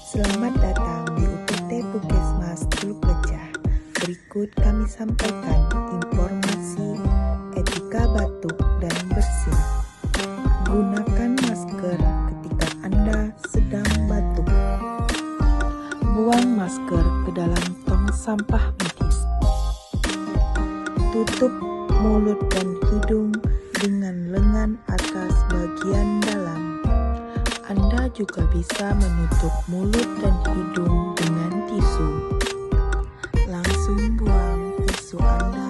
Selamat datang di UPT Puskesmas Teluk Lecah. Berikut kami sampaikan informasi etika batuk dan bersin. Gunakan masker ketika Anda sedang batuk. Buang masker ke dalam tong sampah medis. Tutup mulut dan hidung dengan lengan atas bagian dalam. Anda juga bisa menutup mulut dan hidung dengan tisu. Langsung buang tisu Anda